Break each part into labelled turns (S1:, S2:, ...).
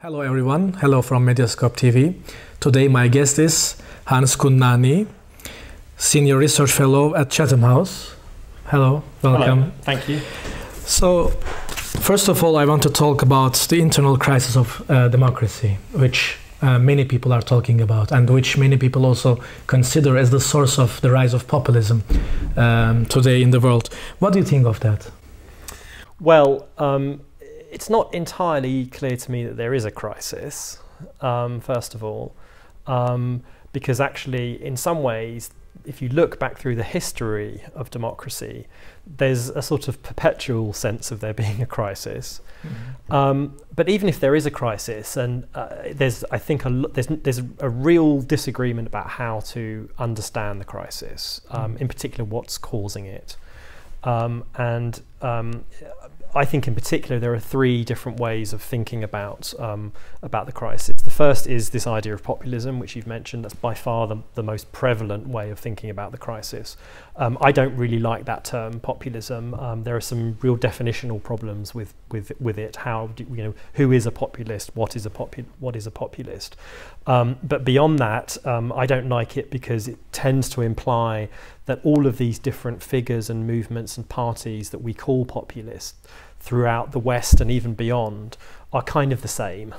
S1: Hello everyone, hello from Mediascope TV. Today my guest is Kundnani, Senior Research Fellow at Chatham House. Hello, welcome.
S2: Hello, thank you.
S1: So, first of all, I want to talk about the internal crisis of democracy, which many people are talking about and which many people also consider as the source of the rise of populism today in the world. What do you think of that?
S2: Well, it's not entirely clear to me that there is a crisis, first of all, because actually in some ways, if you look back through the history of democracy, there's a sort of perpetual sense of there being a crisis. Mm-hmm. But even if there is a crisis, and there's a real disagreement about how to understand the crisis, in particular what's causing it. I think in particular there are three different ways of thinking about the crisis. The first is this idea of populism, which you've mentioned. That's by far the most prevalent way of thinking about the crisis. I don't really like that term, populism. There are some real definitional problems with it. How do, who is a populist? What is a populist? But beyond that, I don't like it because it tends to imply that all of these different figures and movements and parties that we call populist throughout the West and even beyond are kind of the same.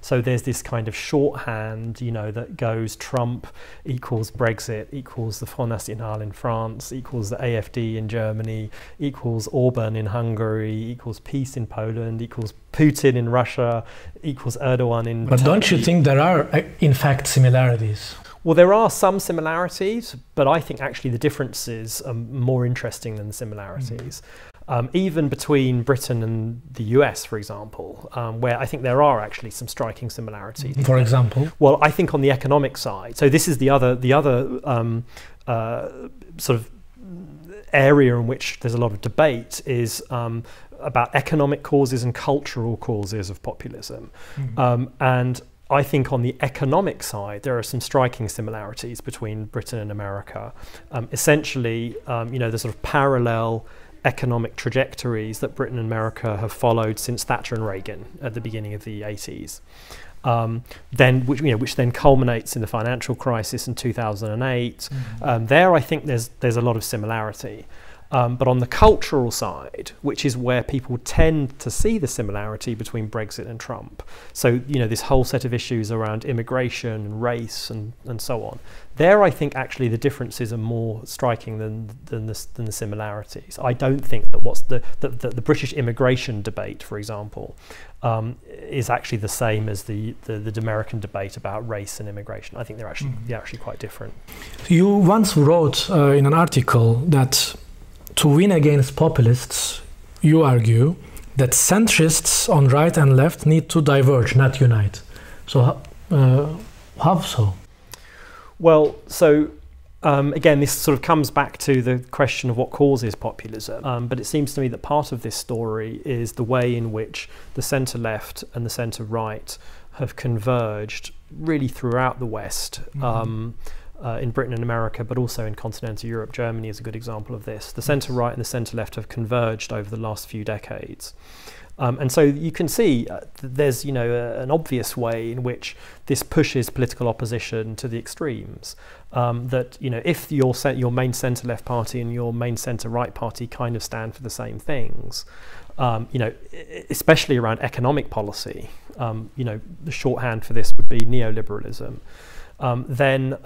S2: So there's this kind of shorthand, that goes Trump equals Brexit equals the Front National in France equals the AfD in Germany equals Orban in Hungary equals peace in Poland equals Putin in Russia equals Erdogan in
S1: But
S2: Turkey.
S1: Don't you think there are in fact similarities?
S2: Well, there are some similarities, but I think actually the differences are more interesting than the similarities. Even between Britain and the US, for example, where I think there are actually some striking similarities.
S1: For example?
S2: Well, I think on the economic side, so this is the other sort of area in which there's a lot of debate is about economic causes and cultural causes of populism. And I think on the economic side, there are some striking similarities between Britain and America. Essentially, the sort of parallel economic trajectories that Britain and America have followed since Thatcher and Reagan at the beginning of the 80s. Which then culminates in the financial crisis in 2008. There, I think there's a lot of similarity. But on the cultural side, which is where people tend to see the similarity between Brexit and Trump, so this whole set of issues around immigration and race and so on, there I think actually the differences are more striking than the similarities. I don't think that the British immigration debate, for example, is actually the same as the American debate about race and immigration. I think they're actually quite different.
S1: You once wrote in an article that to win against populists, you argue that centrists on right and left need to diverge, not unite. So how so?
S2: Well, so again, this sort of comes back to the question of what causes populism. But it seems to me that part of this story is the way in which the centre-left and the centre-right have converged really throughout the West. In Britain and America, but also in continental Europe. Germany is a good example of this. The centre-right and the centre-left have converged over the last few decades. And so you can see there's an obvious way in which this pushes political opposition to the extremes. That if your main centre-left party and your main centre-right party kind of stand for the same things, especially around economic policy, the shorthand for this would be neoliberalism. Then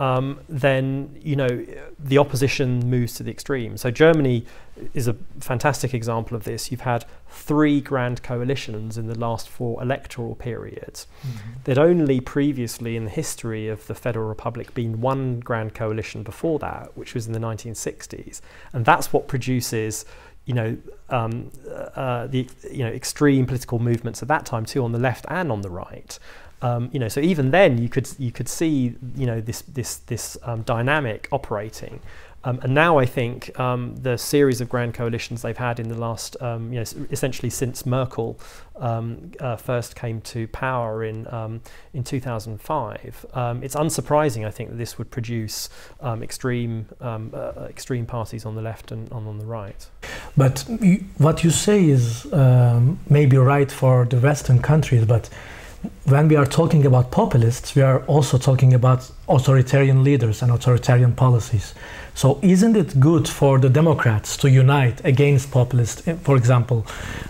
S2: the opposition moves to the extreme. So Germany is a fantastic example of this. You've had 3 grand coalitions in the last 4 electoral periods. There'd only previously in the history of the Federal Republic been 1 grand coalition before that, which was in the 1960s, and that's what produces extreme political movements at that time too, on the left and on the right. So even then you could see this dynamic operating, and now I think the series of grand coalitions they've had in the last essentially since Merkel first came to power in 2005, it's unsurprising I think that this would produce extreme parties on the left and on the right.
S1: But what you say is maybe right for the Western countries, but when we are talking about populists, we are also talking about authoritarian leaders and authoritarian policies. So isn't it good for the Democrats to unite against populists? For example,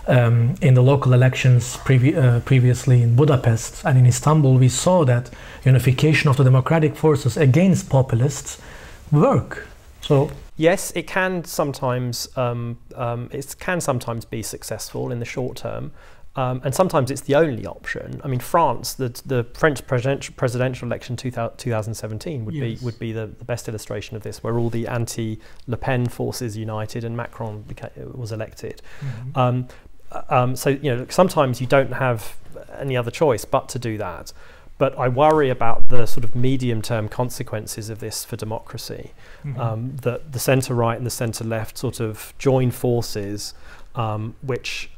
S1: in the local elections previously in Budapest and in Istanbul, we saw that unification of the democratic forces against populists work. So
S2: yes, it can sometimes be successful in the short term. And sometimes it's the only option. I mean, France, the French presidential election 2017 would be the best illustration of this, where all the anti-Le Pen forces united and Macron was elected. Mm-hmm. So sometimes you don't have any other choice but to do that. But I worry about the sort of medium-term consequences of this for democracy. Mm-hmm. That the centre-right and the centre-left sort of join forces, which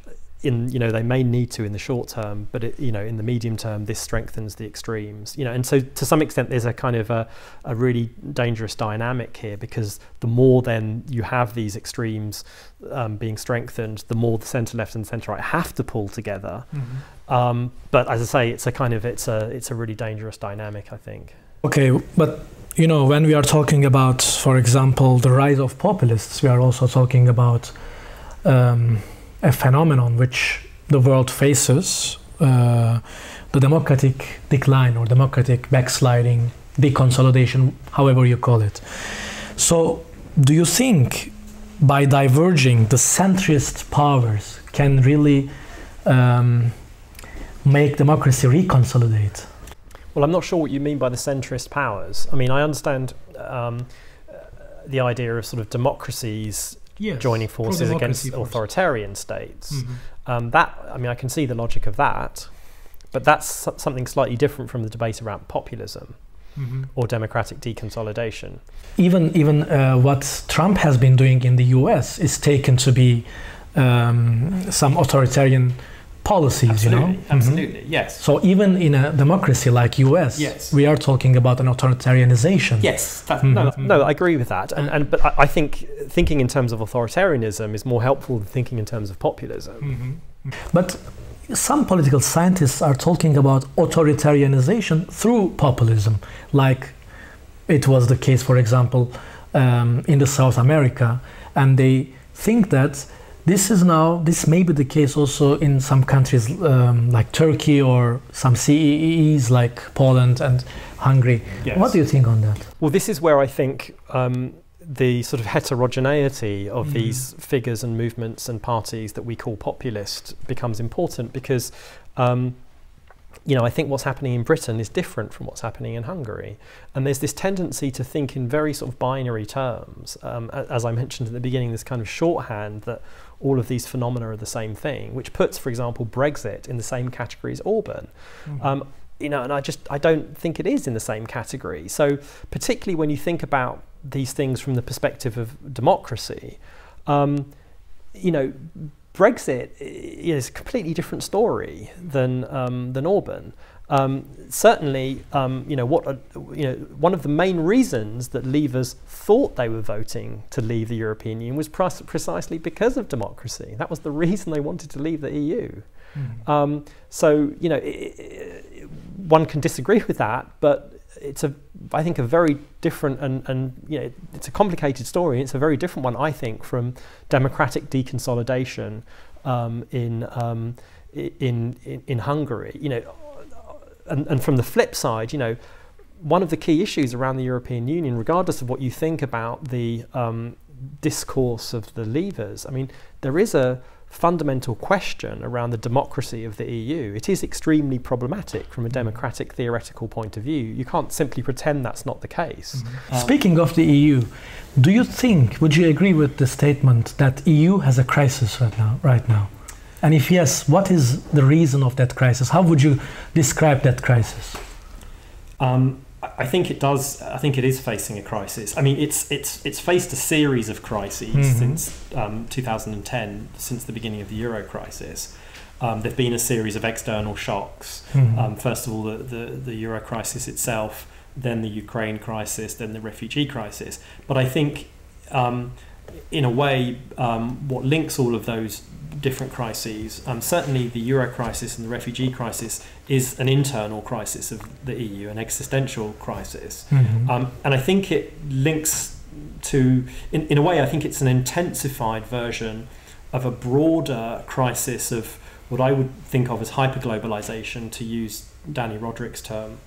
S2: they may need to in the short term, but in the medium term, this strengthens the extremes. And so to some extent, there's a kind of a really dangerous dynamic here, because the more then you have these extremes being strengthened, the more the centre left and centre right have to pull together. Mm-hmm. But as I say, it's a really dangerous dynamic, I think.
S1: Okay, but when we are talking about, for example, the rise of populists, we are also talking about a phenomenon which the world faces, the democratic decline or democratic backsliding, deconsolidation, however you call it. So do you think by diverging, the centrist powers can really make democracy reconsolidate?
S2: Well, I'm not sure what you mean by the centrist powers. I mean, I understand the idea of sort of democracies joining forces against authoritarian states. Mm-hmm. I can see the logic of that, but that's something slightly different from the debate around populism. Mm-hmm. or democratic deconsolidation.
S1: Even what Trump has been doing in the US is taken to be some authoritarian policies,
S2: Absolutely,
S1: Mm-hmm.
S2: Yes.
S1: So even in a democracy like US, we are talking about an authoritarianization.
S2: Yes, no, I agree with that. But I think thinking in terms of authoritarianism is more helpful than thinking in terms of populism.
S1: Mm-hmm. But some political scientists are talking about authoritarianization through populism, like it was the case, for example, in the South America, and they think that this may be the case also in some countries like Turkey or some CEEs like Poland and Hungary. Yes. What do you think on that?
S2: Well, this is where I think the sort of heterogeneity of these figures and movements and parties that we call populist becomes important, because I think what's happening in Britain is different from what's happening in Hungary, and there's this tendency to think in very sort of binary terms, as I mentioned at the beginning, this kind of shorthand that all of these phenomena are the same thing, which puts, for example, Brexit in the same category as Orban. Mm-hmm. And I don't think it is in the same category. So particularly when you think about these things from the perspective of democracy, Brexit is a completely different story than Orban. Certainly, one of the main reasons that Leavers thought they were voting to leave the European Union was precisely because of democracy. That was the reason they wanted to leave the EU. Mm-hmm. One can disagree with that, but it's I think a very different and it's a complicated story. It's a very different one, I think, from democratic deconsolidation in Hungary. And from the flip side, one of the key issues around the European Union, regardless of what you think about the discourse of the Leavers, I mean, there is a fundamental question around the democracy of the EU. It is extremely problematic from a democratic theoretical point of view. You can't simply pretend that's not the case.
S1: Mm-hmm. Speaking of the EU, would you agree with the statement that EU has a crisis right now? And if yes, what is the reason of that crisis? How would you describe that crisis?
S2: I think it does. I think it is facing a crisis. I mean, it's faced a series of crises since 2010, since the beginning of the Euro crisis. There've been a series of external shocks. First of all, the Euro crisis itself, then the Ukraine crisis, then the refugee crisis. But I think in a way, what links all of those different crises, certainly the Euro crisis and the refugee crisis, is an internal crisis of the EU, an existential crisis. And I think it links to, in a way, I think it's an intensified version of a broader crisis of what I would think of as hyperglobalization, to use Danny Roderick's term.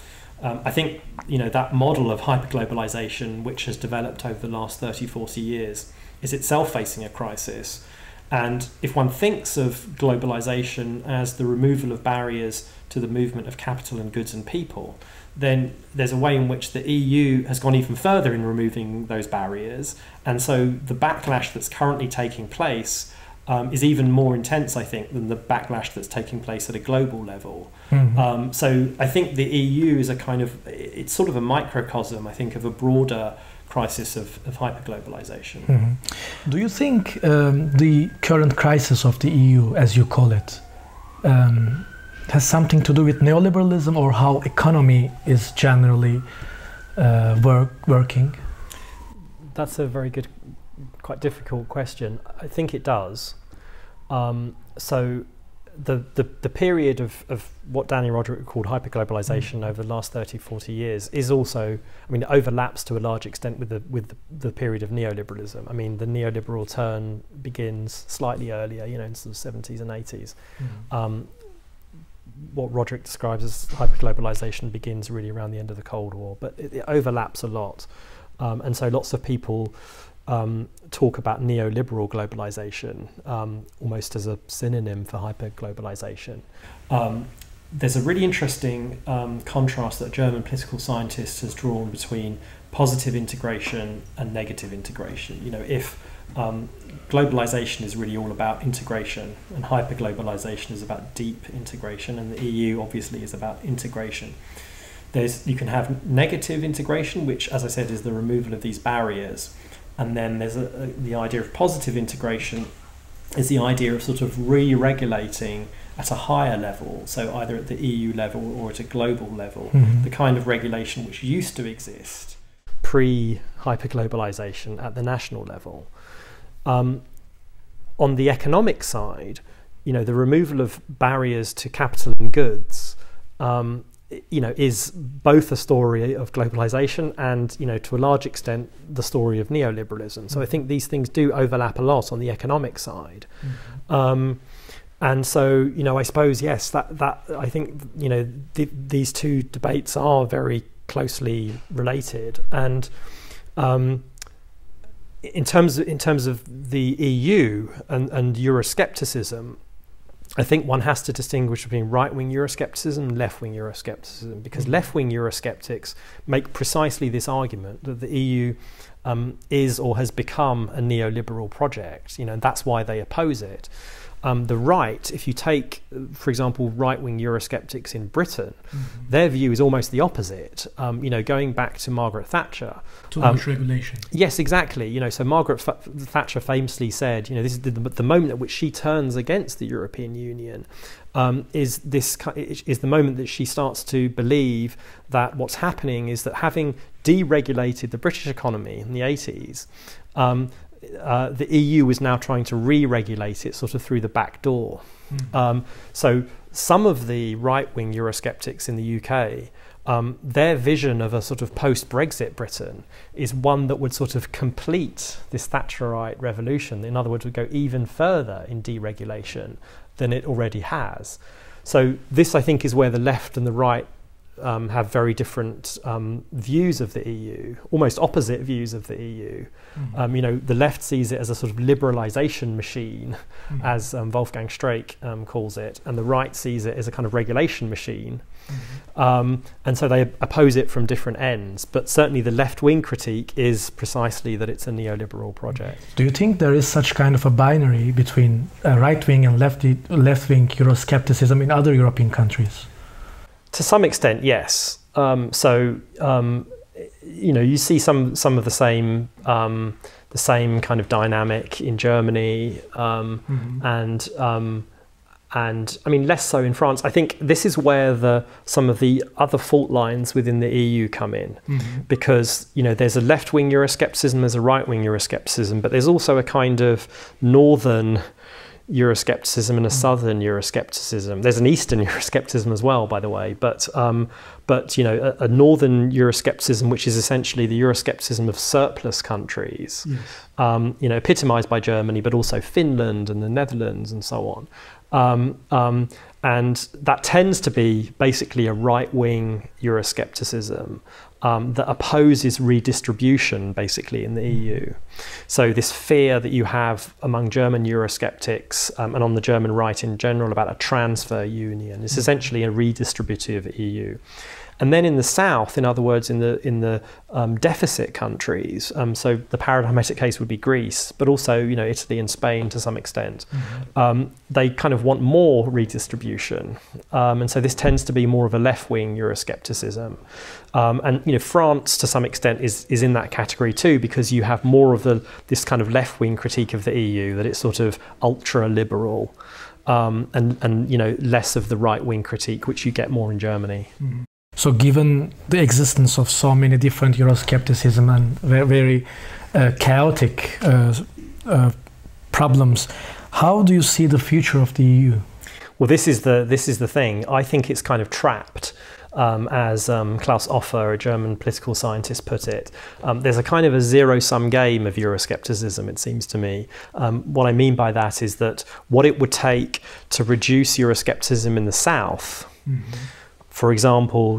S2: I think, that model of hyperglobalization, which has developed over the last 30, 40 years, is itself facing a crisis. And if one thinks of globalization as the removal of barriers to the movement of capital and goods and people, then there's a way in which the EU has gone even further in removing those barriers. And so the backlash that's currently taking place is even more intense, I think, than the backlash that's taking place at a global level. So I think the EU is it's sort of a microcosm, I think, of a broader crisis of hyperglobalization.
S1: Do you think the current crisis of the EU, as you call it, has something to do with neoliberalism, or how economy is generally working?
S2: That's a very good, quite difficult question. I think it does. So the period of what Danny Roderick called hyperglobalization over the last 30, 40 years is also, it overlaps to a large extent with the period of neoliberalism. The neoliberal turn begins slightly earlier, in the 70s and 80s. What Roderick describes as hyperglobalization begins really around the end of the Cold War, but it overlaps a lot. And so lots of people talk about neoliberal globalization almost as a synonym for hyperglobalization. There's a really interesting contrast that a German political scientist has drawn between positive integration and negative integration. If globalization is really all about integration and hyperglobalization is about deep integration, and the EU obviously is about integration. You can have negative integration, which, as I said, is the removal of these barriers. And then there's the idea of positive integration is the idea of sort of re-regulating at a higher level, so either at the EU level or at a global level, the kind of regulation which used to exist pre-hyperglobalization at the national level. On the economic side, the removal of barriers to capital and goods is both a story of globalization and, to a large extent, the story of neoliberalism. So I think these things do overlap a lot on the economic side. And so, I suppose, yes, that I think, these two debates are very closely related. And in terms of the EU and Euroscepticism, I think one has to distinguish between right-wing Euroscepticism and left-wing Euroscepticism, because left-wing Eurosceptics make precisely this argument that the EU is or has become a neoliberal project, and that's why they oppose it. The right, if you take, for example, right-wing Eurosceptics in Britain, their view is almost the opposite. Going back to Margaret Thatcher.
S1: Too much regulation.
S2: Yes, exactly. So Margaret Thatcher famously said, this is the moment at which she turns against the European Union, is the moment that she starts to believe that what's happening is that, having deregulated the British economy in the 80s, the EU is now trying to re-regulate it sort of through the back door. So some of the right-wing Eurosceptics in the UK, their vision of a sort of post-Brexit Britain is one that would sort of complete this Thatcherite revolution. In other words, would go even further in deregulation than it already has. So this, I think, is where the left and the right have very different views of the EU, almost opposite views of the EU. The left sees it as a sort of liberalisation machine, as Wolfgang Streeck calls it, and the right sees it as a kind of regulation machine. And so they oppose it from different ends. But certainly the left-wing critique is precisely that it's a neoliberal project.
S1: Do you think there is such kind of a binary between right-wing and left-wing Euroscepticism in other European countries?
S2: To some extent, yes. You see some of the same kind of dynamic in Germany, and and I mean less so in France. I think this is where some of the other fault lines within the EU come in, because there's a left-wing Euroscepticism, there's a right-wing Euroscepticism, but there's also a kind of northern Euroscepticism and a southern Euroscepticism. There's an eastern Euroscepticism as well, by the way, but a northern Euroscepticism, which is essentially the Euroscepticism of surplus countries, epitomized by Germany, but also Finland and the Netherlands and so on. And that tends to be basically a right-wing Euroscepticism that opposes redistribution, basically, in the EU. So this fear that you have among German Eurosceptics and on the German right in general about a transfer union is essentially a redistributive EU. And then in the south, in other words, in the deficit countries, so the paradigmatic case would be Greece, but also Italy and Spain to some extent, they kind of want more redistribution, and so this tends to be more of a left-wing Euroscepticism, and France to some extent is in that category too, because you have more of this kind of left-wing critique of the EU, that it's sort of ultra-liberal, and less of the right-wing critique, which you get more in Germany.
S1: So given the existence of so many different Euroscepticism and very chaotic problems, how do you see the future of the EU?
S2: Well, this is the thing. I think it's kind of trapped, as Klaus Offer, a German political scientist, put it. There's a kind of a zero-sum game of Euroscepticism, it seems to me. What I mean by that is that what it would take to reduce Euroscepticism in the south, for example,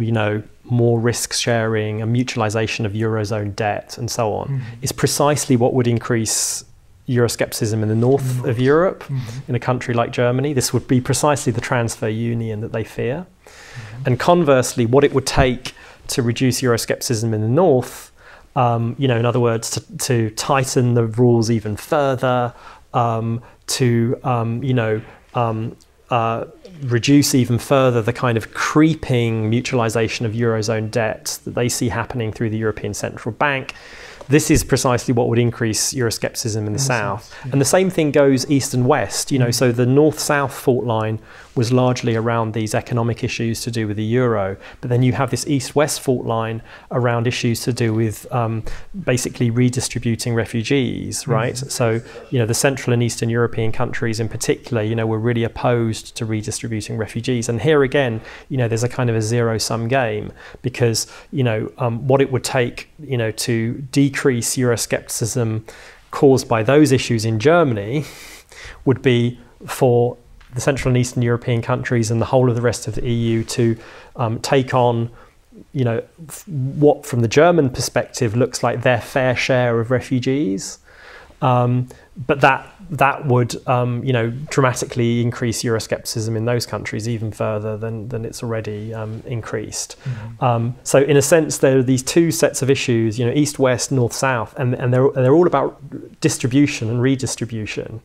S2: more risk sharing, a mutualization of Eurozone debt and so on, is precisely what would increase Euroscepticism in the north of Europe, in a country like Germany. This would be precisely the transfer union that they fear. And conversely, what it would take to reduce Euroscepticism in the north, in other words, to tighten the rules even further, reduce even further the kind of creeping mutualization of Eurozone debt that they see happening through the European Central Bank. This is precisely what would increase Euroscepticism in the south. And the same thing goes east and west. So the north-south fault line was largely around these economic issues to do with the euro. But then you have this east-west fault line around issues to do with basically redistributing refugees, right? So, the Central and Eastern European countries in particular, were really opposed to redistributing refugees. And here again, there's a kind of a zero-sum game, because, what it would take, to decrease Euroscepticism caused by those issues in Germany would be for the Central and Eastern European countries and the whole of the rest of the EU to take on, what from the German perspective looks like their fair share of refugees. But that would, dramatically increase Euroscepticism in those countries even further than it's already increased. So in a sense, there are these two sets of issues, east, west, north, south, and they're all about distribution and redistribution.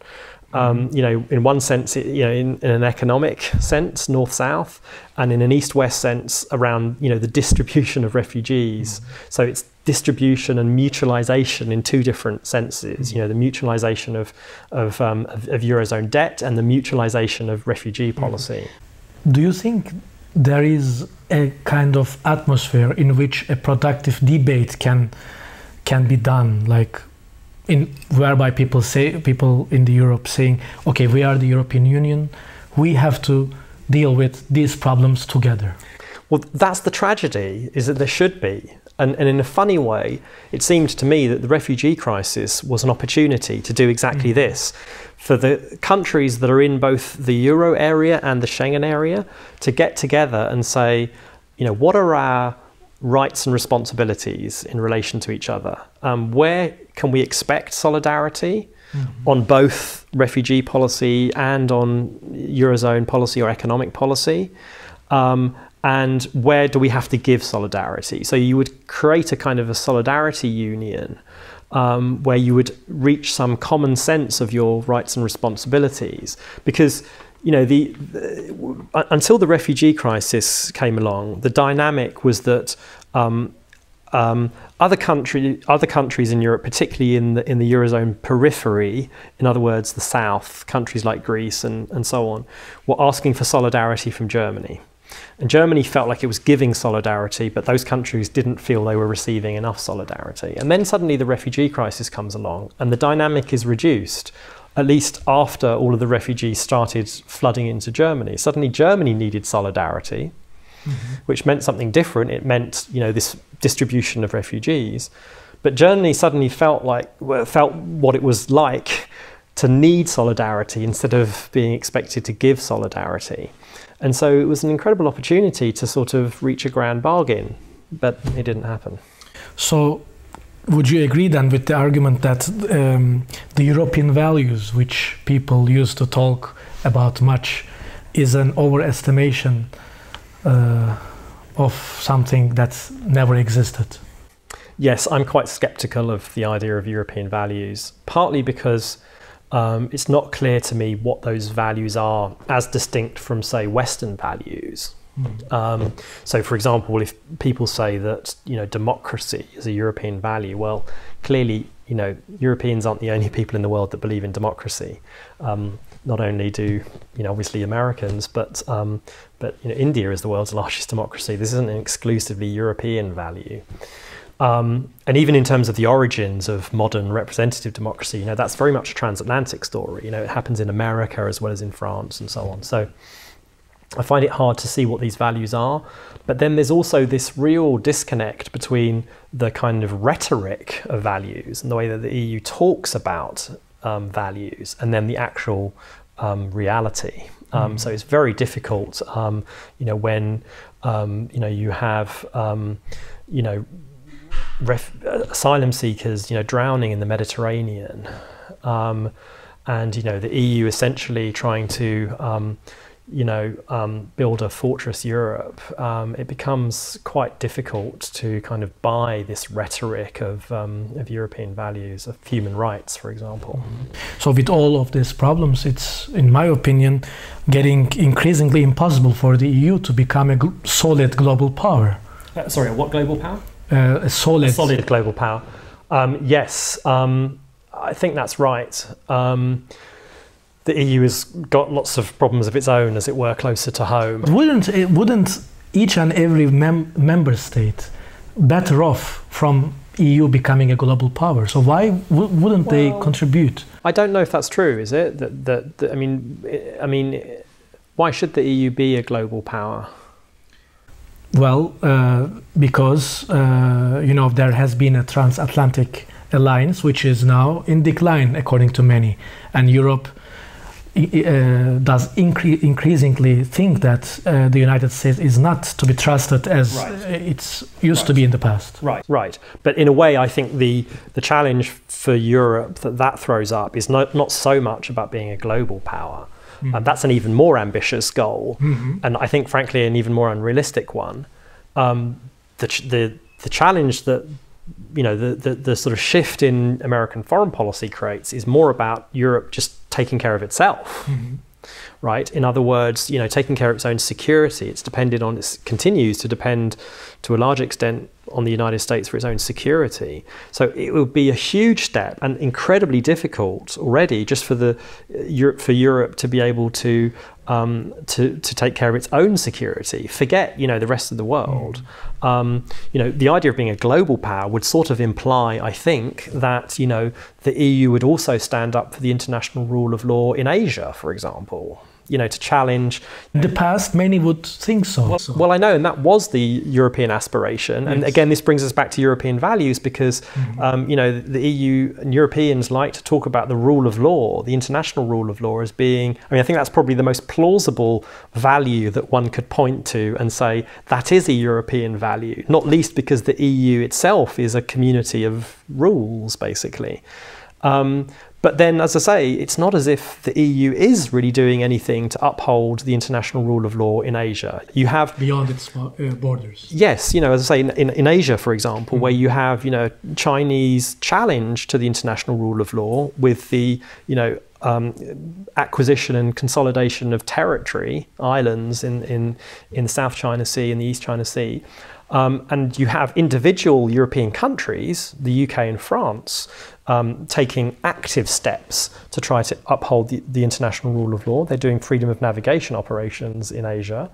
S2: In one sense, in an economic sense, north-south, and in an east-west sense around, the distribution of refugees. So it's distribution and mutualization in two different senses. The mutualization of Eurozone debt and the mutualization of refugee policy.
S1: Do you think there is a kind of atmosphere in which a productive debate can be done, whereby people in the Europe saying, okay, we are the European Union, we have to deal with these problems together?
S2: Well, that's the tragedy, is that there should be. And in a funny way, it seemed to me that the refugee crisis was an opportunity to do exactly this. For the countries that are in both the Euro area and the Schengen area to get together and say, what are our rights and responsibilities in relation to each other? Where can we expect solidarity on both refugee policy and on Eurozone policy or economic policy? And where do we have to give solidarity? So you would create a kind of a solidarity union where you would reach some common sense of your rights and responsibilities. Because until the refugee crisis came along, the dynamic was that other countries in Europe, particularly in the Eurozone periphery, in other words, the south, countries like Greece and so on, were asking for solidarity from Germany. And Germany felt like it was giving solidarity, but those countries didn't feel they were receiving enough solidarity. And then suddenly the refugee crisis comes along and the dynamic is reduced, at least after all of the refugees started flooding into Germany. Suddenly Germany needed solidarity, which meant something different. It meant, this distribution of refugees. But Germany suddenly felt what it was like to need solidarity instead of being expected to give solidarity. And so it was an incredible opportunity to sort of reach a grand bargain, but it didn't happen.
S1: So would you agree then with the argument that the European values, which people used to talk about much, is an overestimation of something that never existed?
S2: Yes, I'm quite sceptical of the idea of European values, partly because it's not clear to me what those values are as distinct from, say, Western values. So, for example, if people say that democracy is a European value, well, clearly Europeans aren't the only people in the world that believe in democracy. Not only do obviously Americans, but India is the world's largest democracy. This isn't an exclusively European value. And even in terms of the origins of modern representative democracy, that's very much a transatlantic story. It happens in America as well as in France and so on. So I find it hard to see what these values are. But then there's also this real disconnect between the kind of rhetoric of values and the way that the EU talks about values and then the actual reality. So it's very difficult, when you have asylum seekers, drowning in the Mediterranean, and the EU essentially trying to, build a fortress Europe. It becomes quite difficult to kind of buy this rhetoric of European values, of human rights, for example.
S1: So with all of these problems, it's, in my opinion, getting increasingly impossible for the EU to become a solid global power.
S2: Sorry, what global power?
S1: A solid
S2: global power. Yes, I think that's right. The EU has got lots of problems of its own, as it were, closer to home.
S1: Wouldn't each and every member state better off from EU becoming a global power? So why wouldn't they contribute?
S2: I don't know if that's true. Is it? I mean, why should the EU be a global power?
S1: Well, because there has been a transatlantic alliance which is now in decline, according to many, and Europe does increasingly think that the United States is not to be trusted as it's used to be in the past.
S2: Right. But in a way, I think the challenge for Europe that throws up is not so much about being a global power. That's an even more ambitious goal, and I think, frankly, an even more unrealistic one. The challenge that the sort of shift in American foreign policy creates is more about Europe just taking care of itself, right? In other words, taking care of its own security. It continues to depend to a large extent on the United States for its own security. So it would be a huge step and incredibly difficult already just for Europe to be able to take care of its own security. Forget the rest of the world. The idea of being a global power would sort of imply, I think, that the EU would also stand up for the international rule of law in Asia, for example. To challenge.
S1: In the past, many would think so.
S2: Well, I know, and that was the European aspiration. And again, this brings us back to European values because, the EU and Europeans like to talk about the rule of law, the international rule of law, as being, I think that's probably the most plausible value that one could point to and say, that is a European value, not least because the EU itself is a community of rules, basically. But then, as I say, it's not as if the EU is really doing anything to uphold the international rule of law in Asia. You have
S1: beyond its borders.
S2: Yes, as I say, in Asia, for example, where you have Chinese challenge to the international rule of law with the acquisition and consolidation of territory, islands in the South China Sea and the East China Sea. And you have individual European countries, the UK and France, taking active steps to try to uphold the international rule of law. They're doing freedom of navigation operations in Asia,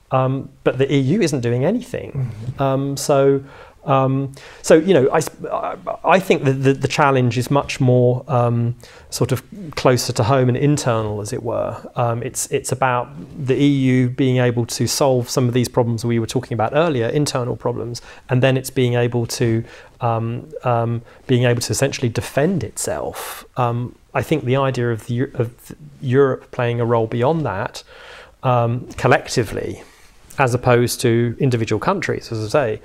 S2: but the EU isn't doing anything. So you know, I think that the challenge is much more sort of closer to home and internal, as it were. It's about the EU being able to solve some of these problems we were talking about earlier, internal problems, and then it's being able to essentially defend itself. I think the idea of Europe playing a role beyond that, collectively, as opposed to individual countries, as I say,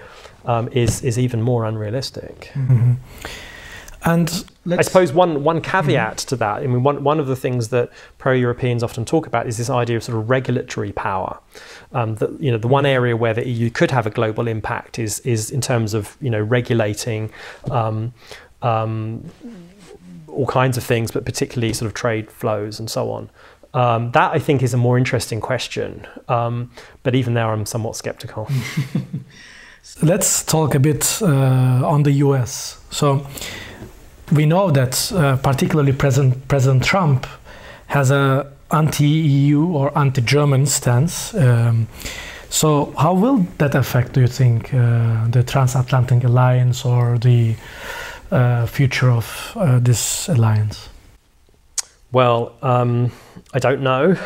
S2: is even more unrealistic. And I suppose one caveat to that, I mean, one of the things that pro-Europeans often talk about is this idea of sort of regulatory power. That, you know, the one area where the EU could have a global impact is in terms of, you know, regulating all kinds of things, but particularly sort of trade flows and so on. That, I think, is a more interesting question, but even there I'm somewhat skeptical.
S1: Let's talk a bit on the US. So we know that particularly President Trump has a anti-EU or anti-German stance. So how will that affect, do you think, the transatlantic alliance or the future of this alliance?
S2: Well, I don't know.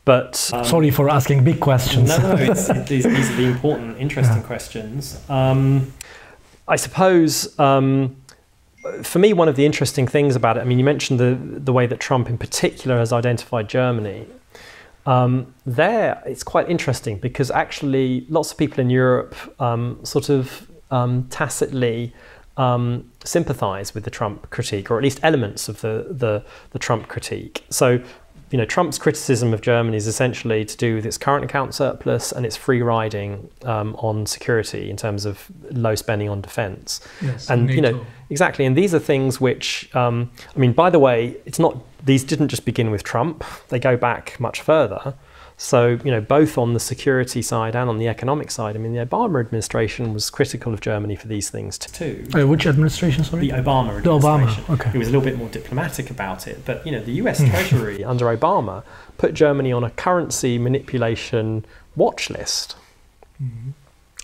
S2: But
S1: sorry for asking big questions.
S2: No, these are the important, interesting questions. I suppose, for me, one of the interesting things about it, I mean, you mentioned the way that Trump in particular has identified Germany. There, it's quite interesting because actually lots of people in Europe sort of tacitly sympathise with the Trump critique, or at least elements of the Trump critique. So, you know, Trump's criticism of Germany is essentially to do with its current account surplus and its free riding on security in terms of low spending on defence.
S1: Yes,
S2: and
S1: NATO.
S2: You know, exactly. And these are things which, I mean, by the way, these didn't just begin with Trump. They go back much further. So, you know, both on the security side and on the economic side, I mean, the Obama administration was critical of Germany for these things too.
S1: Which administration, sorry?
S2: The Obama administration.
S1: The Obama, okay.
S2: He was a little bit more diplomatic about it. But, you know, the US Treasury under Obama put Germany on a currency manipulation watch list, you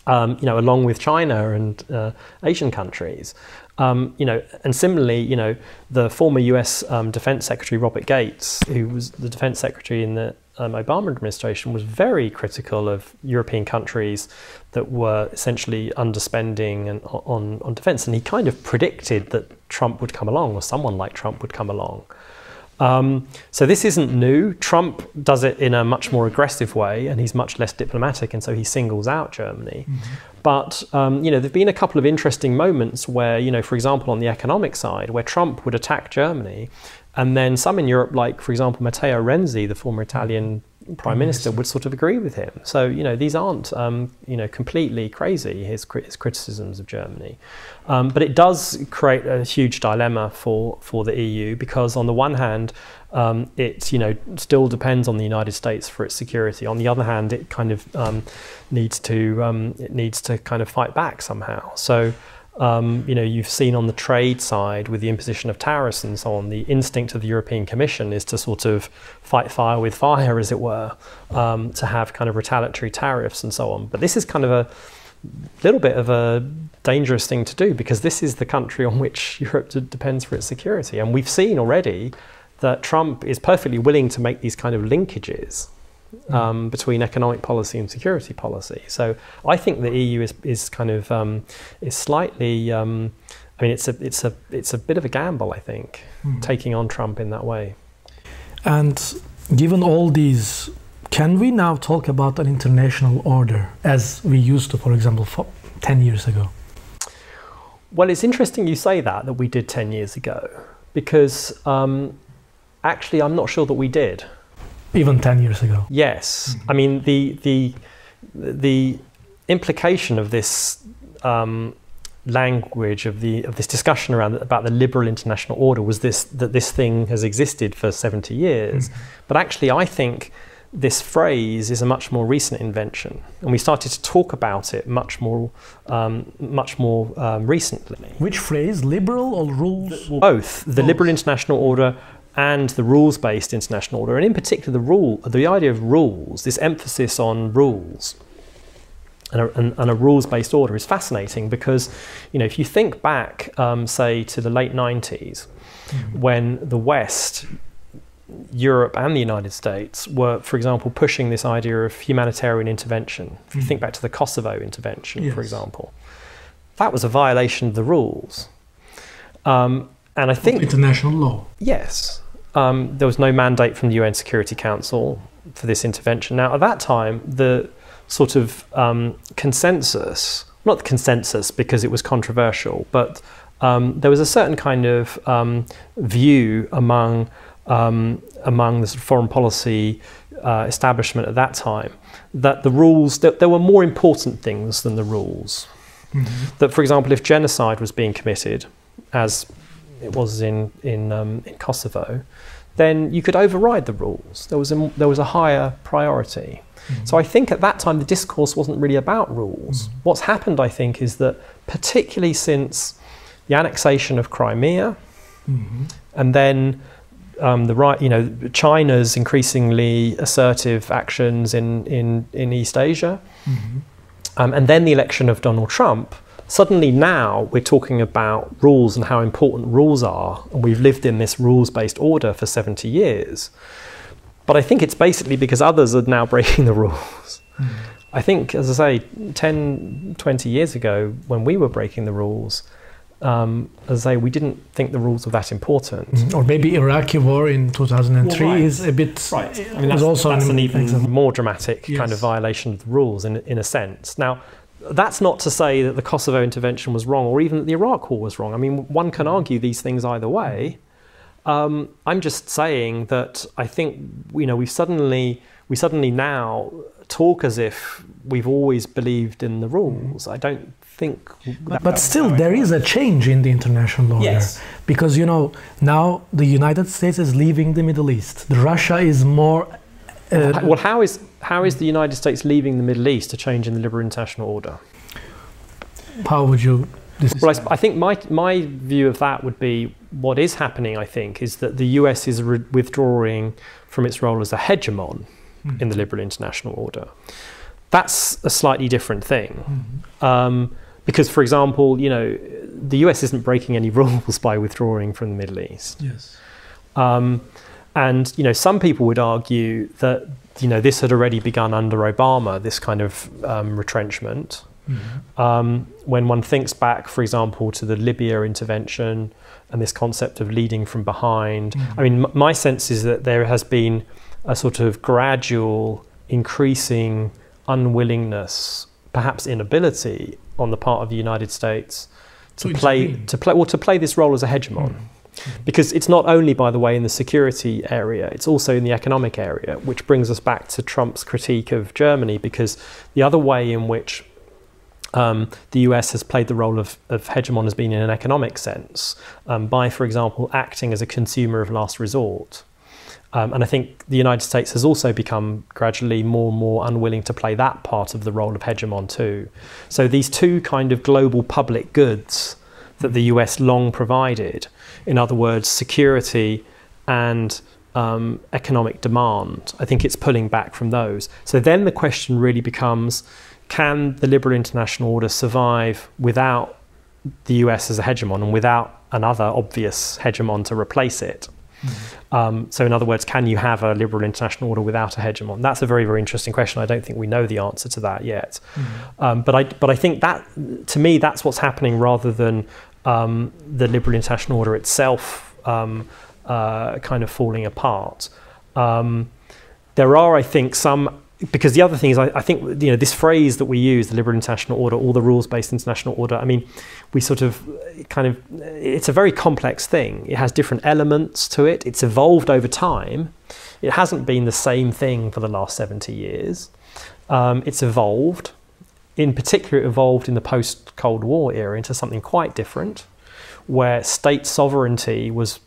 S2: know, along with China and Asian countries. You know, and similarly, you know, the former US Defense Secretary Robert Gates, who was the Defense Secretary in the Obama administration, was very critical of European countries that were essentially underspending on defense. And he kind of predicted that Trump would come along, or someone like Trump would come along. So this isn't new. Trump does it in a much more aggressive way, and he's much less diplomatic, and so he singles out Germany. But, you know, there have been a couple of interesting moments where, you know, for example, on the economic side, where Trump would attack Germany, and then some in Europe, like, for example, Matteo Renzi, the former Italian Prime Minister, would sort of agree with him. So, you know, these aren't, you know, completely crazy, his criticisms of Germany. But it does create a huge dilemma for the EU, because on the one hand, it, you know, still depends on the United States for its security. On the other hand, it kind of needs to kind of fight back somehow. So, you know, you've seen on the trade side with the imposition of tariffs and so on, the instinct of the European Commission is to sort of fight fire with fire, as it were, to have kind of retaliatory tariffs and so on. But this is kind of a little bit of a dangerous thing to do, because this is the country on which Europe depends for its security. And we've seen already that Trump is perfectly willing to make these kind of linkages between economic policy and security policy. So I think the EU is kind of is slightly. I mean, it's a bit of a gamble, I think, taking on Trump in that way. And
S1: given all these, can we now talk about an international order as we used to, for example, 10 years ago?
S2: Well, it's interesting you say that we did 10 years ago, because actually I'm not sure that we did.
S1: Even 10 years ago.
S2: Yes, I mean the implication of this language of this discussion about the liberal international order was that this thing has existed for 70 years. But actually, I think this phrase is a much more recent invention, and we started to talk about it much more recently.
S1: Which phrase? Liberal or rules?
S2: Both the liberal international order and the rules-based international order, and in particular the idea of rules. This emphasis on rules and a rules-based order is fascinating because, you know, if you think back, say, to the late 90s, when the West, Europe and the United States were, for example, pushing this idea of humanitarian intervention. If you think back to the Kosovo intervention, for example, that was a violation of the rules. And I think
S1: international law.
S2: Yes. There was no mandate from the UN Security Council for this intervention. Now, at that time, the sort of consensus, not the consensus because it was controversial, but there was a certain kind of view among the sort of foreign policy establishment at that time, that the rules, that there were more important things than the rules. That, for example, if genocide was being committed, as it was in Kosovo, then you could override the rules. There was a higher priority. So I think at that time the discourse wasn't really about rules. What's happened, I think, is that particularly since the annexation of Crimea, and then China's increasingly assertive actions in East Asia, and then the election of Donald Trump, suddenly now we're talking about rules and how important rules are, and we've lived in this rules-based order for 70 years. But I think it's basically because others are now breaking the rules. I think, as I say, 10, 20 years ago, when we were breaking the rules, as I say, we didn't think the rules were that important.
S1: Or maybe Iraqi war in 2003 is a bit...
S2: Right. I mean, that's an even more dramatic kind of violation of the rules in a sense. Now, that's not to say that the Kosovo intervention was wrong, or even that the Iraq war was wrong. I mean, one can argue these things either way. I'm just saying that I think, you know, we suddenly now talk as if we've always believed in the rules. I don't think...
S1: But still, there is a change in the international order.
S2: Yes.
S1: Because, you know, now the United States is leaving the Middle East. Russia is more...
S2: well, how is the United States leaving the Middle East a change in the liberal international order?
S1: How would you...
S2: Well, I think my view of that would be what is happening, I think, is that the US is withdrawing from its role as a hegemon in the liberal international order. That's a slightly different thing. Because, for example, you know, the US isn't breaking any rules by withdrawing from the Middle East.
S1: Yes.
S2: And, you know, some people would argue that, you know, this had already begun under Obama, this kind of retrenchment. When one thinks back, for example, to the Libya intervention and this concept of leading from behind, I mean, my sense is that there has been a sort of gradual increasing unwillingness, perhaps inability, on the part of the United States to play this role as a hegemon. Because it's not only, by the way, in the security area, it's also in the economic area, which brings us back to Trump's critique of Germany, because the other way in which the US has played the role of hegemon has been in an economic sense, by, for example, acting as a consumer of last resort. And I think the United States has also become gradually more and more unwilling to play that part of the role of hegemon too. So these two kind of global public goods that the US long provided, in other words, security and economic demand, I think it's pulling back from those. So then the question really becomes, can the liberal international order survive without the US as a hegemon and without another obvious hegemon to replace it? So in other words, can you have a liberal international order without a hegemon? That's a very, very interesting question. I don't think we know the answer to that yet. But I think that, to me, that's what's happening rather than the liberal international order itself kind of falling apart. There are, I think, some... Because the other thing is, I think, you know, this phrase that we use, the liberal international order, or the rules-based international order, I mean, we sort of kind of, it's a very complex thing. It has different elements to it. It's evolved over time. It hasn't been the same thing for the last 70 years. It's evolved. In particular, it evolved in the post-Cold War era into something quite different, where state sovereignty was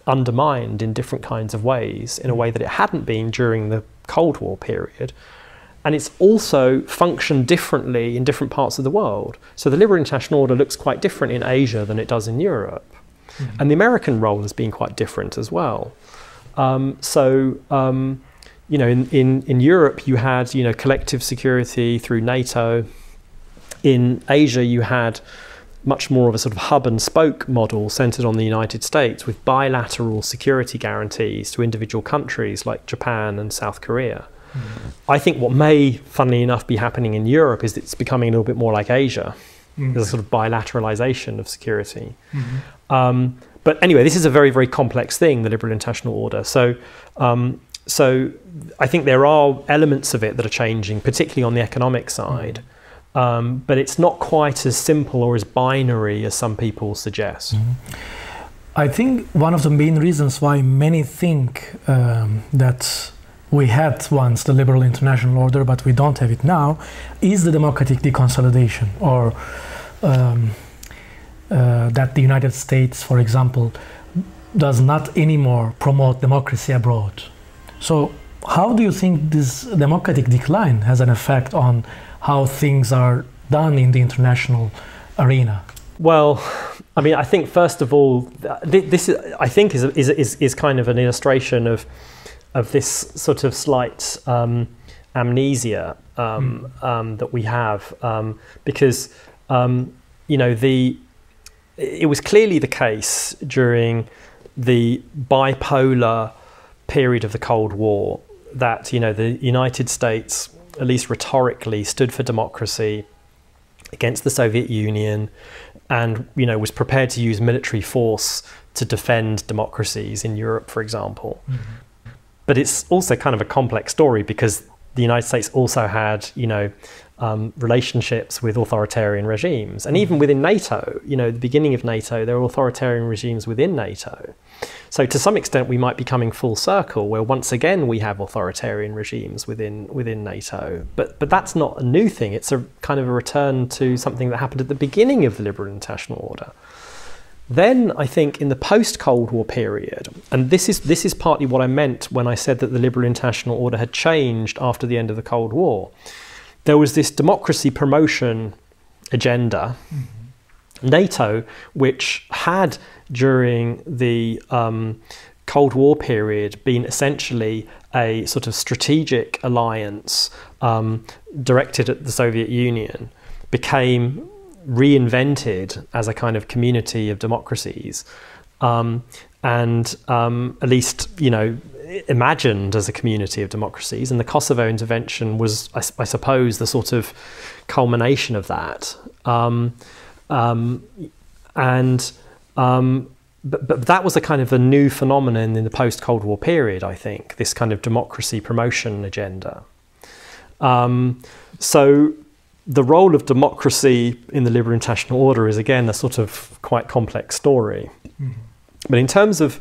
S2: undermined in different kinds of ways, in a way that it hadn't been during the Cold War period. And it's also functioned differently in different parts of the world. So the liberal international order looks quite different in Asia than it does in Europe. Mm-hmm. And the American role has been quite different as well. You know, in Europe, you had, you know, collective security through NATO. In Asia, you had much more of a sort of hub and spoke model centered on the United States, with bilateral security guarantees to individual countries like Japan and South Korea. Mm-hmm. I think what may, funnily enough, be happening in Europe is it's becoming a little bit more like Asia. Mm-hmm. There's a sort of bilateralization of security. Mm-hmm. But anyway, this is a very, very complex thing, the liberal international order. So I think there are elements of it that are changing, particularly on the economic side. Mm-hmm. But it's not quite as simple or as binary as some people suggest.
S1: Mm-hmm. I think one of the main reasons why many think that we had once the liberal international order, but we don't have it now, is the democratic deconsolidation, or that the United States, for example, does not anymore promote democracy abroad. So how do you think this democratic decline has an effect on how things are done in the international arena?
S2: Well, I mean, I think first of all, this I think is kind of an illustration of this sort of slight amnesia that we have, because you know, it was clearly the case during the bipolar period of the Cold War that, you know, the United States, at least rhetorically, stood for democracy against the Soviet Union, and, you know, was prepared to use military force to defend democracies in Europe, for example. Mm-hmm. But it's also kind of a complex story, because the United States also had, you know, relationships with authoritarian regimes. And even within NATO, you know, the beginning of NATO, there were authoritarian regimes within NATO. So to some extent, we might be coming full circle, where once again we have authoritarian regimes within NATO. But that's not a new thing. It's a kind of a return to something that happened at the beginning of the liberal international order. Then I think in the post-Cold War period, and this is partly what I meant when I said that the liberal international order had changed after the end of the Cold War, there was this democracy promotion agenda. Mm-hmm. NATO, which had during the Cold War period been essentially a sort of strategic alliance directed at the Soviet Union, became reinvented as a kind of community of democracies, and at least, you know, imagined as a community of democracies. And the Kosovo intervention was, I suppose, the sort of culmination of that. But that was a kind of a new phenomenon in the post-Cold War period, I think, this kind of democracy promotion agenda. So the role of democracy in the liberal international order is, again, a sort of quite complex story. Mm-hmm. But in terms of,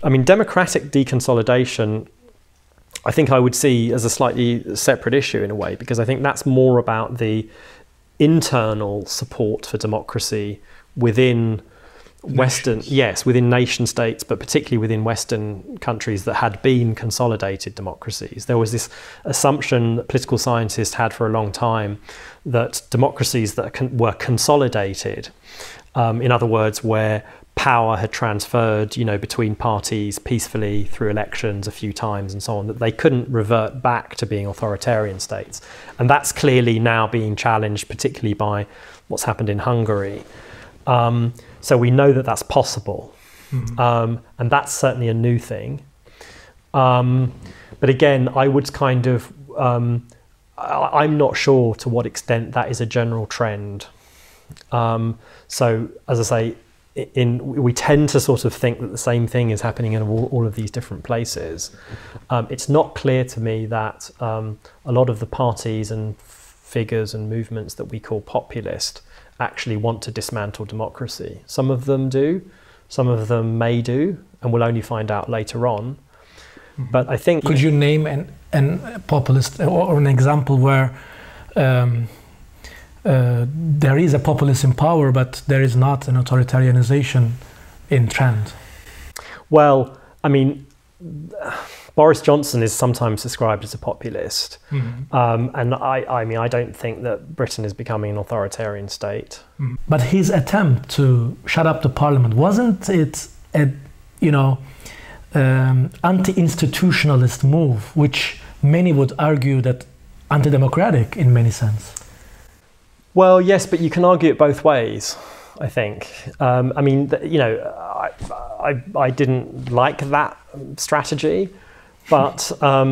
S2: I mean, democratic deconsolidation, I think I would see as a slightly separate issue in a way, because I think that's more about the internal support for democracy within Western, yes, within nation states, but particularly within Western countries that had been consolidated democracies. There was this assumption that political scientists had for a long time that democracies that were consolidated, in other words, where power had transferred, you know, between parties peacefully through elections a few times and so on, that they couldn't revert back to being authoritarian states. And that's clearly now being challenged, particularly by what's happened in Hungary. So we know that that's possible. Mm-hmm. And that's certainly a new thing. But again, I would kind of, I'm not sure to what extent that is a general trend. So as I say, we tend to sort of think that the same thing is happening in all of these different places. It's not clear to me that a lot of the parties and figures and movements that we call populist actually want to dismantle democracy. Some of them do, some of them may do, and we'll only find out later on. Mm-hmm. But I think...
S1: Could you name an populist or an example where there is a populist in power, but there is not an authoritarianization in trend?
S2: Well, I mean, Boris Johnson is sometimes described as a populist, and I mean, I don't think that Britain is becoming an authoritarian state.
S1: But his attempt to shut up the parliament, wasn't it a, you know, anti-institutionalist move, which many would argue that anti-democratic in many sense?
S2: Well, yes, but you can argue it both ways, I think. I mean, you know, I didn't like that strategy, but I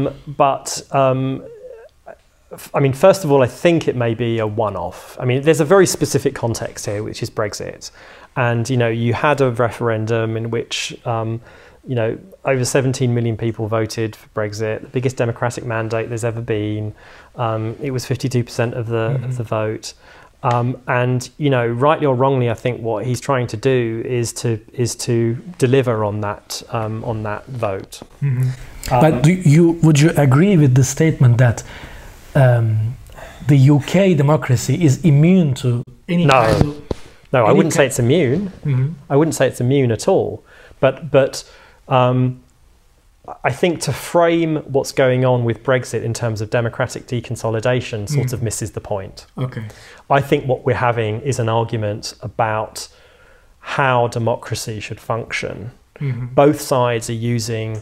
S2: mean, first of all, I think it may be a one-off. I mean, there's a very specific context here, which is Brexit. And, you know, you had a referendum in which, you know, over 17 million people voted for Brexit, the biggest democratic mandate there's ever been. It was 52% of the vote. And, you know, rightly or wrongly, I think what he's trying to do is to deliver on that vote.
S1: But would you agree with the statement that the UK democracy is immune to any kind of...
S2: No, I wouldn't say it's immune. I wouldn't say it's immune at all. But I think to frame what's going on with Brexit in terms of democratic deconsolidation sort of misses the point.
S1: Okay.
S2: I think what we're having is an argument about how democracy should function. Both sides are using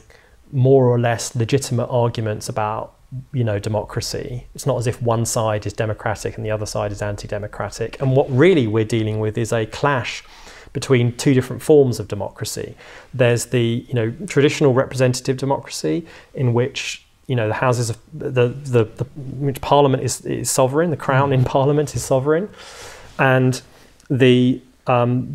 S2: more or less legitimate arguments about, you know, democracy. It's not as if one side is democratic and the other side is anti-democratic. And what really we're dealing with is a clash between two different forms of democracy. There's the, you know, traditional representative democracy, in which, you know, the houses of which Parliament is sovereign, the Crown in Parliament is sovereign, and the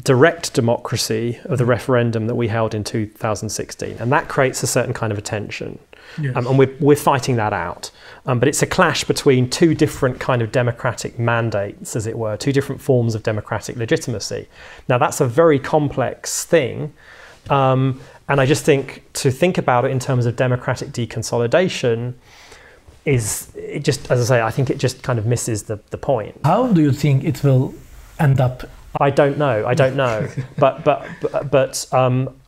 S2: direct democracy of the referendum that we held in 2016, and that creates a certain kind of a tension. Yes. And we're fighting that out. But it's a clash between two different kind of democratic mandates, as it were, two different forms of democratic legitimacy. Now, that's a very complex thing. And I just think to think about it in terms of democratic deconsolidation it just, as I say, I think it just kind of misses the point.
S1: How do you think it will end up?
S2: I don't know. But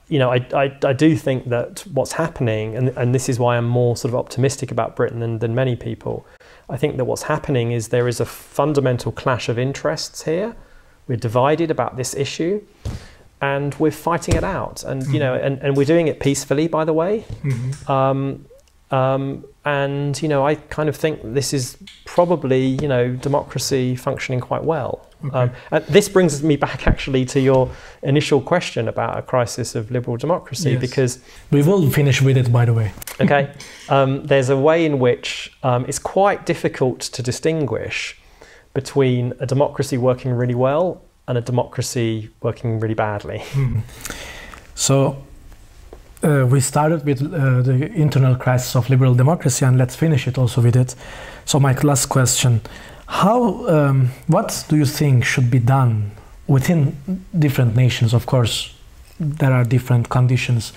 S2: you know, I do think that what's happening, and this is why I'm more sort of optimistic about Britain than many people, I think that what's happening is there is a fundamental clash of interests here. We're divided about this issue, and we're fighting it out. And, you know, and we're doing it peacefully, by the way. And, you know, I kind of think this is probably, you know, democracy functioning quite well. Okay. And this brings me back actually to your initial question about a crisis of liberal democracy, yes. Because...
S1: We will finish with it, by the way.
S2: Okay. There's a way in which it's quite difficult to distinguish between a democracy working really well and a democracy working really badly.
S1: So we started with the internal crisis of liberal democracy, and let's finish it also with it. So my last question, what do you think should be done within different nations? Of course, there are different conditions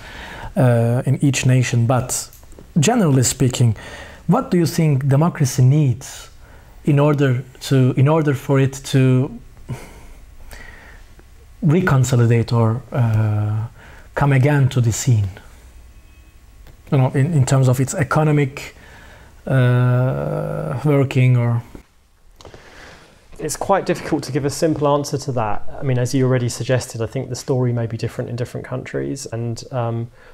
S1: in each nation, but generally speaking, what do you think democracy needs in order for it to reconsolidate or come again to the scene? You know, in terms of its economic working, or...
S2: It's quite difficult to give a simple answer to that. I mean, as you already suggested, I think the story may be different in different countries, and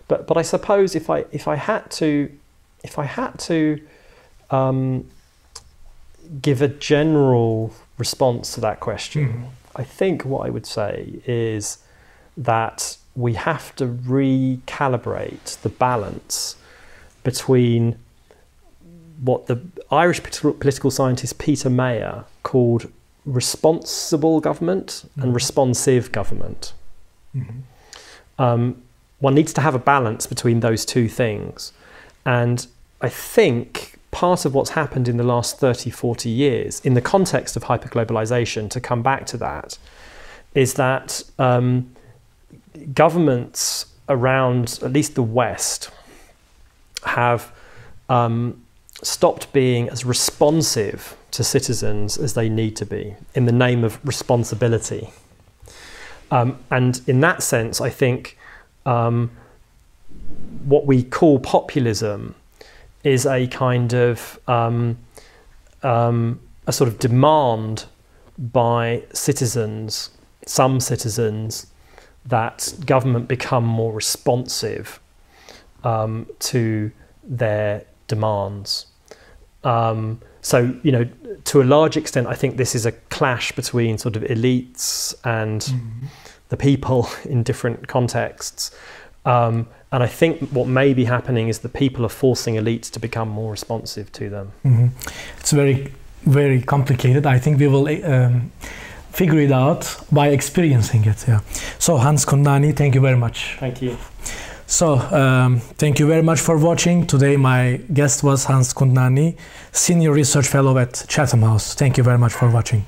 S2: but I suppose if I had to give a general response to that question, I think what I would say is that we have to recalibrate the balance between what the Irish political scientist Peter Mayer called responsible government and responsive government. One needs to have a balance between those two things. And I think part of what's happened in the last 30, 40 years, in the context of hyperglobalization, to come back to that, is that governments around at least the West have stopped being as responsive to citizens as they need to be in the name of responsibility. And in that sense, I think what we call populism is a kind of a sort of demand by citizens, some citizens, that government become more responsive to their demands. So, you know, to a large extent, I think this is a clash between sort of elites and the people in different contexts. And I think what may be happening is the people are forcing elites to become more responsive to them.
S1: It's very, very complicated. I think we will figure it out by experiencing it. Yeah. So Hans Kundnani, thank you very much.
S2: Thank you.
S1: So thank you very much for watching. Today my guest was Hans Kundnani, Senior Research Fellow at Chatham House. Thank you very much for watching.